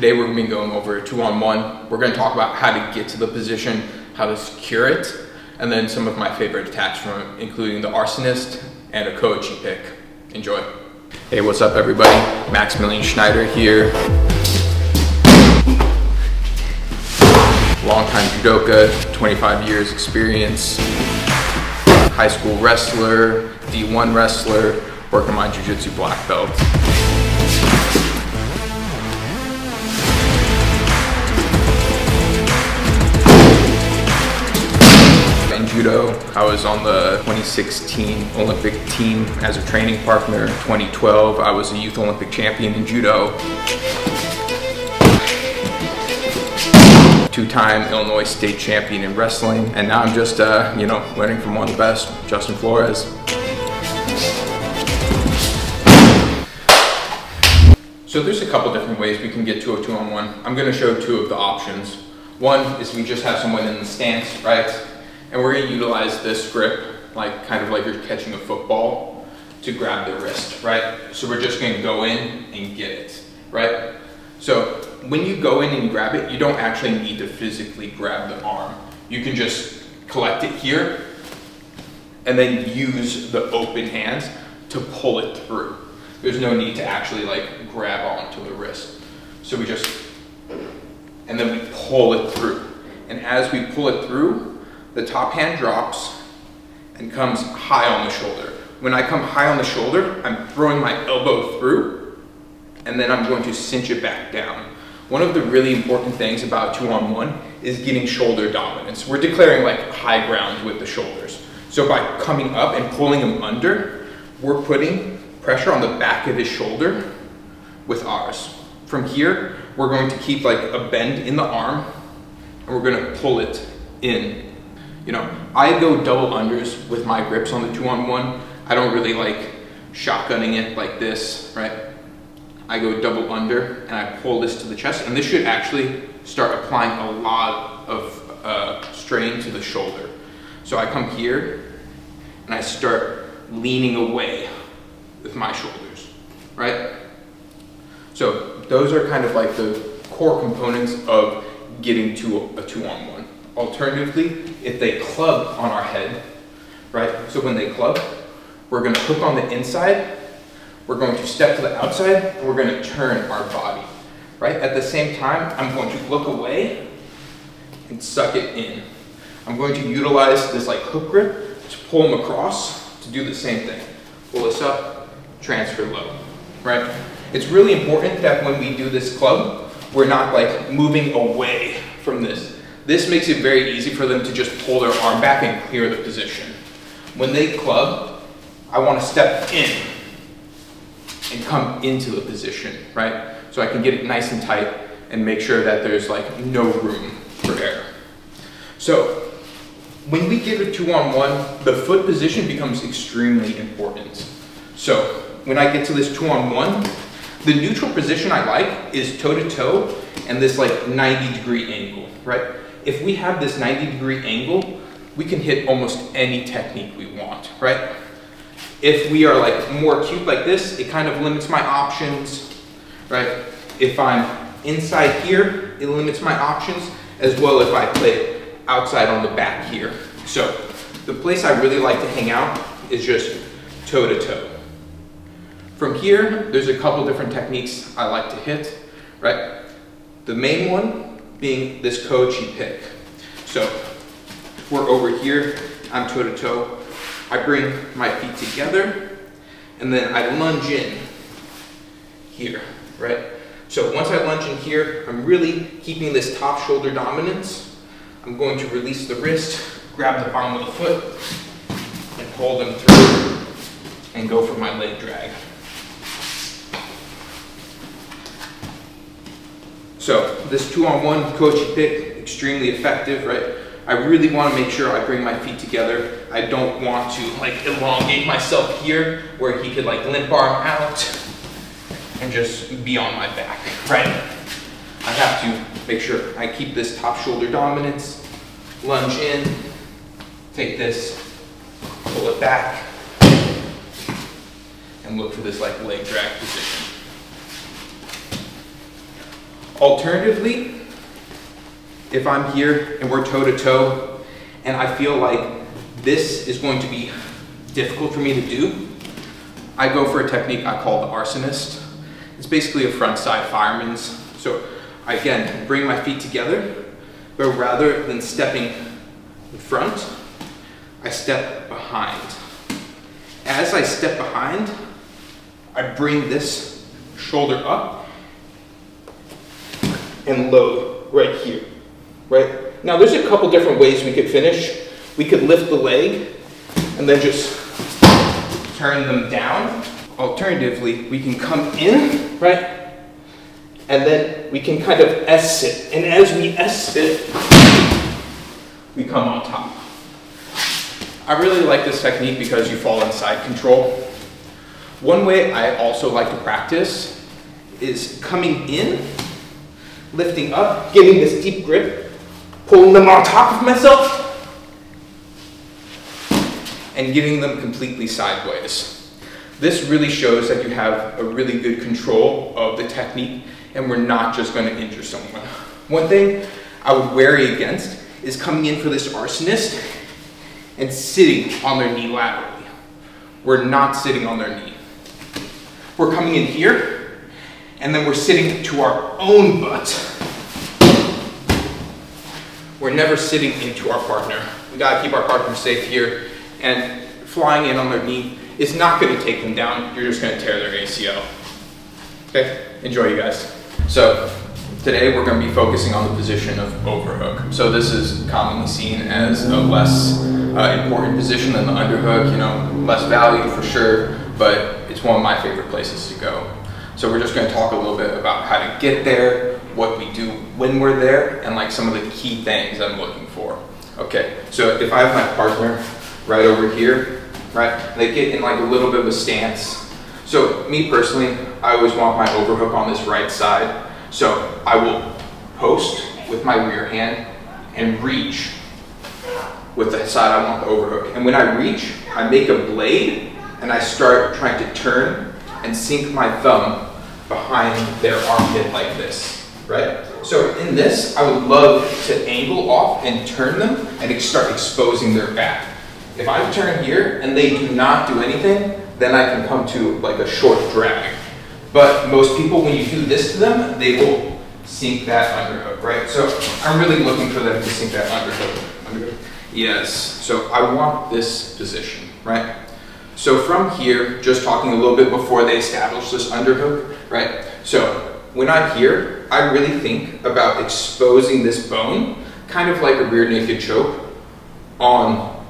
Today we're going to be going over 2-on-1. We're going to talk about how to get to the position, how to secure it, and then some of my favorite attacks from it, including the arsonist and a Koichi pick. Enjoy. Hey, what's up everybody? Maxamillian Schneider here. Longtime judoka, 25 years experience, high school wrestler, D1 wrestler, working my jiu-jitsu black belt. In judo, I was on the 2016 Olympic team as a training partner. 2012, I was a youth Olympic champion in judo. Two-time Illinois state champion in wrestling, and now I'm just, learning from one of the best, Justin Flores. So there's a couple different ways we can get to a 2-on-1. I'm going to show two of the options. One is we just have someone in the stance, right? And we're going to utilize this grip, like kind of like you're catching a football, to grab the wrist, right? So we're just going to go in and get it, right? So when you go in and grab it, you don't actually need to physically grab the arm. You can just collect it here and then use the open hands to pull it through. There's no need to actually like grab onto the wrist. So we just, and then we pull it through. And as we pull it through, the top hand drops and comes high on the shoulder. When I come high on the shoulder, I'm throwing my elbow through, and then I'm going to cinch it back down. One of the really important things about 2-on-1 is getting shoulder dominance. We're declaring like high ground with the shoulders. So by coming up and pulling him under, we're putting pressure on the back of his shoulder with ours. From here, we're going to keep like a bend in the arm, and we're going to pull it in. I go double unders with my grips on the 2-on-1. I don't really like shotgunning it like this, right? I go double under and I pull this to the chest, and this should actually start applying a lot of strain to the shoulder. So I come here and I start leaning away with my shoulders, right? So those are kind of like the core components of getting to a 2-on-1. Alternatively, if they club on our head, right? So when they club, we're going to hook on the inside, we're going to step to the outside, and we're going to turn our body, right? At the same time, I'm going to look away and suck it in. I'm going to utilize this like hook grip to pull them across to do the same thing. Pull this up, transfer low, right? It's really important that when we do this club, we're not like moving away from this. This makes it very easy for them to just pull their arm back and clear the position. When they club, I want to step in and come into the position, right? So I can get it nice and tight and make sure that there's like no room for error. So when we get a 2-on-1, the foot position becomes extremely important. So when I get to this 2-on-1, the neutral position I like is toe-to-toe and this like 90-degree angle, right? If we have this 90-degree angle, we can hit almost any technique we want, right? If we are like more cute like this, it kind of limits my options, right? If I'm inside here, it limits my options, as well if I play outside on the back here. So the place I really like to hang out is just toe to toe. From here, there's a couple different techniques I like to hit, right? The main one being this Koichi pick. So if we're over here, I'm toe to toe. I bring my feet together, and then I lunge in here, right? So once I lunge in here, I'm really keeping this top shoulder dominance. I'm going to release the wrist, grab the bottom of the foot, and pull them through, and go for my leg drag. So this 2-on-1 Koichi pick, extremely effective, right? I really want to make sure I bring my feet together. I don't want to like elongate myself here where he could like limp arm out and just be on my back, right? I have to make sure I keep this top shoulder dominance, lunge in, take this, pull it back, and look for this like leg drag position. Alternatively, if I'm here and we're toe to toe and I feel like this is going to be difficult for me to do, I go for a technique I call the arsonist. It's basically a front side fireman's. So I, again, bring my feet together, but rather than stepping in front, I step behind. As I step behind, I bring this shoulder up and load right here, right? Now there's a couple different ways we could finish. We could lift the leg and then just turn them down. Alternatively, we can come in, right? And then we can kind of S-sit. And as we S-sit, we come on top. I really like this technique because you fall in side control. One way I also like to practice is coming in, lifting up, getting this deep grip, pulling them on top of myself, and getting them completely sideways. This really shows that you have a really good control of the technique and we're not just going to injure someone. One thing I would wary against is coming in for this arsonist and sitting on their knee laterally. We're not sitting on their knee. We're coming in here and then we're sitting to our own butt. We're never sitting into our partner. We got to keep our partner safe here, and flying in on their knee is not going to take them down. You're just going to tear their ACL. Okay, enjoy you guys. So today we're going to be focusing on the position of overhook. So this is commonly seen as a less important position than the underhook, you know, less value for sure, but it's one of my favorite places to go. So we're just going to talk a little bit about how to get there, what we do when we're there, and like some of the key things I'm looking for. Okay, so if I have my partner right over here, right, they get in like a little bit of a stance. So me personally, I always want my overhook on this right side. So I will post with my rear hand and reach with the side I want the overhook. And when I reach, I make a blade and I start trying to turn and sink my thumb behind their armpit like this, right? So in this, I would love to angle off and turn them and start exposing their back. If I turn here and they do not do anything, then I can come to like a short drag. But most people, when you do this to them, they will sink that underhook, right? So I'm really looking for them to sink that underhook. Yes, so I want this position, right? So from here, just talking a little bit before they establish this underhook, right? So when I'm here, I really think about exposing this bone, kind of like a rear naked choke, on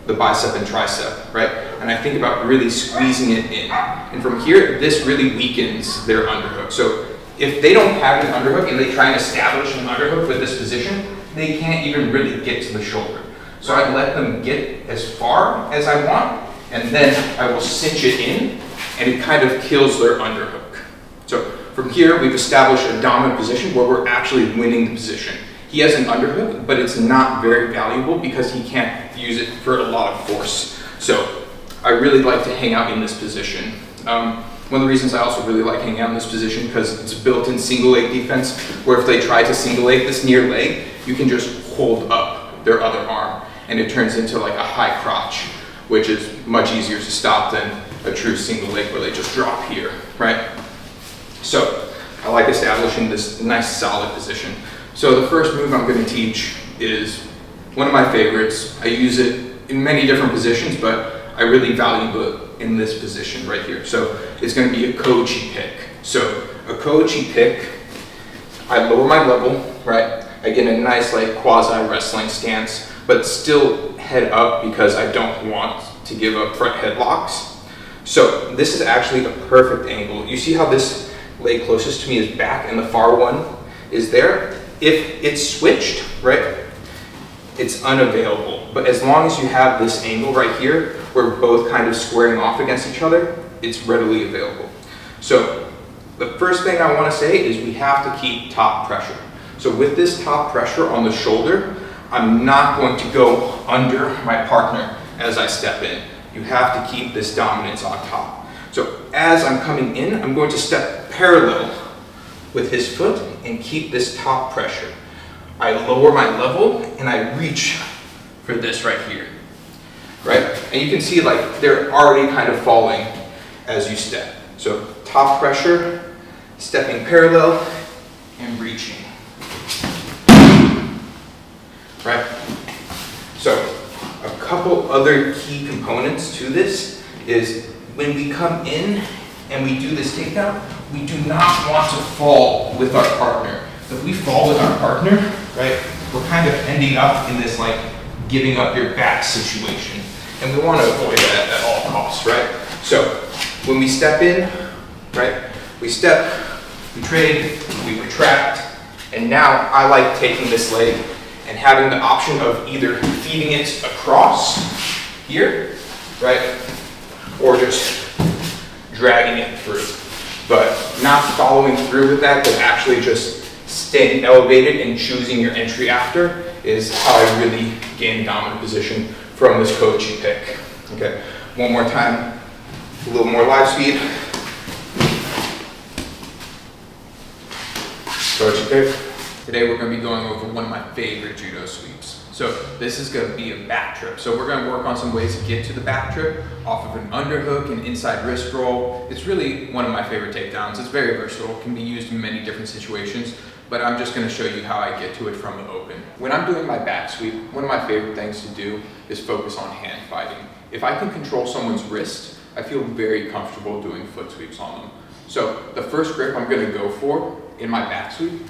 the bicep and tricep, right? And I think about really squeezing it in. And from here, this really weakens their underhook. So if they don't have an underhook and they try and establish an underhook with this position, they can't even really get to the shoulder. So I let them get as far as I want, and then I will cinch it in, and it kind of kills their underhook. So from here, we've established a dominant position where we're actually winning the position. He has an underhook, but it's not very valuable because he can't use it for a lot of force. So I really like to hang out in this position. One of the reasons I also really like hanging out in this position because it's a built-in single leg defense, where if they try to single leg this near leg, you can just hold up their other arm and it turns into like a high crotch, which is much easier to stop than a true single leg where they just drop here, right? So I like establishing this nice solid position. So the first move I'm going to teach is one of my favorites. I use it in many different positions, but I really value it in this position right here. So it's going to be a kochi pick. So a kochi pick, I lower my level, right? I get a nice like quasi wrestling stance, but still head up because I don't want to give up front headlocks. So this is actually a perfect angle. You see how this leg closest to me is back and the far one is there? If it's switched, right, it's unavailable. But as long as you have this angle right here, where we're both kind of squaring off against each other, it's readily available. So the first thing I want to say is we have to keep top pressure. So with this top pressure on the shoulder, I'm not going to go under my partner as I step in. You have to keep this dominance on top. So as I'm coming in, I'm going to step parallel with his foot and keep this top pressure. I lower my level and I reach for this right here, right? And you can see like they're already kind of falling as you step. So top pressure, stepping parallel, and reaching, right? So a couple other key components to this is when we come in and we do this takedown, we do not want to fall with our partner. If we fall with our partner, right, we're kind of ending up in this like giving up your back situation. And we want to avoid that at all costs, right? So when we step in, right, we step, we trade, we retract, and now I like taking this leg and having the option of either feeding it across here, right, or just dragging it through. But not following through with that, but actually just staying elevated and choosing your entry after is how I really gain dominant position from this coach you pick. Okay, one more time, a little more live speed. Coach you pick. Today we're going to be going over one of my favorite judo sweeps. So this is going to be a back trip. So we're going to work on some ways to get to the back trip off of an underhook and inside wrist roll. It's really one of my favorite takedowns. It's very versatile, can be used in many different situations, but I'm just going to show you how I get to it from the open. When I'm doing my back sweep, one of my favorite things to do is focus on hand fighting. If I can control someone's wrist, I feel very comfortable doing foot sweeps on them. So the first grip I'm going to go for in my back sweep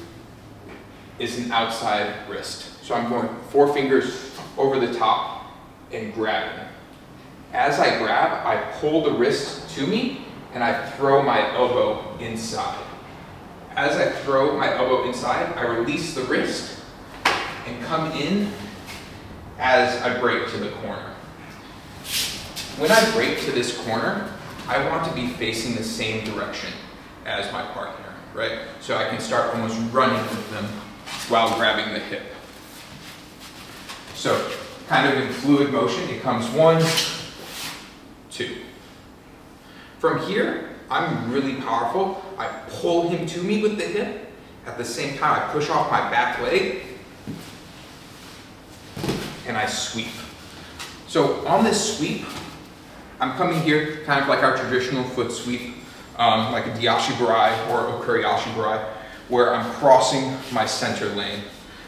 is an outside wrist. So I'm going 4 fingers over the top and grabbing. As I grab, I pull the wrist to me and I throw my elbow inside. As I throw my elbow inside, I release the wrist and come in as I break to the corner. When I break to this corner, I want to be facing the same direction as my partner, right? So I can start almost running with them while grabbing the hip. So kind of in fluid motion, it comes 1, 2. From here, I'm really powerful. I pull him to me with the hip. At the same time, I push off my back leg and I sweep. So on this sweep, I'm coming here kind of like our traditional foot sweep, like a Diashi Barai or a Kuriashi Barai, where I'm crossing my center lane.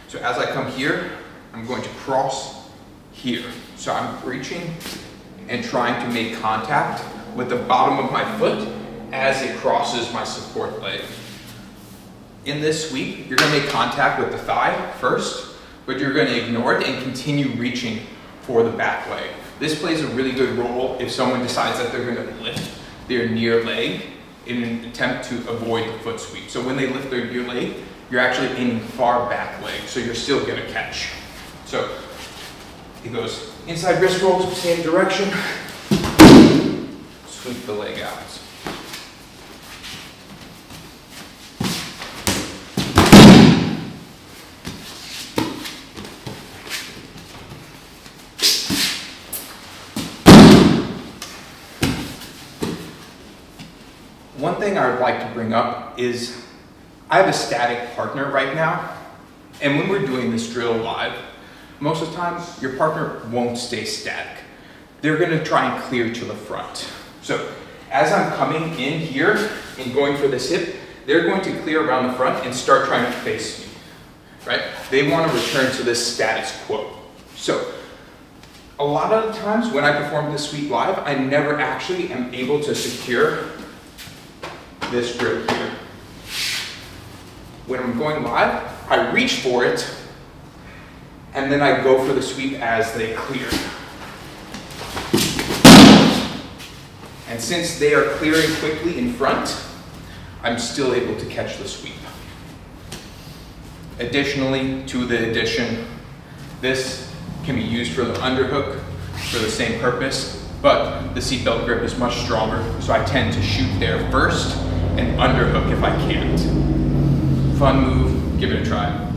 So as I come here, I'm going to cross here. So I'm reaching and trying to make contact with the bottom of my foot as it crosses my support leg. In this sweep, you're going to make contact with the thigh first, but you're going to ignore it and continue reaching for the back leg. This plays a really good role if someone decides that they're going to lift their near leg in an attempt to avoid the foot sweep. So when they lift their near leg, you're actually aiming far back leg, so you're still going to catch. So it goes inside wrist rolls, same direction, sweep the leg out. One thing I would like to bring up is I have a static partner right now, and when we're doing this drill live, most of the time your partner won't stay static. They're going to try and clear to the front. So as I'm coming in here and going for this hip, they're going to clear around the front and start trying to face me, right? They want to return to this status quo. So a lot of the times when I perform this sweep live, I never actually am able to secure this grip here. When I'm going live, I reach for it, and then I go for the sweep as they clear. And since they are clearing quickly in front, I'm still able to catch the sweep. Additionally, to the addition, this can be used for the underhook for the same purpose, but the seatbelt grip is much stronger, so I tend to shoot there first and underhook if I can't. Fun move, give it a try.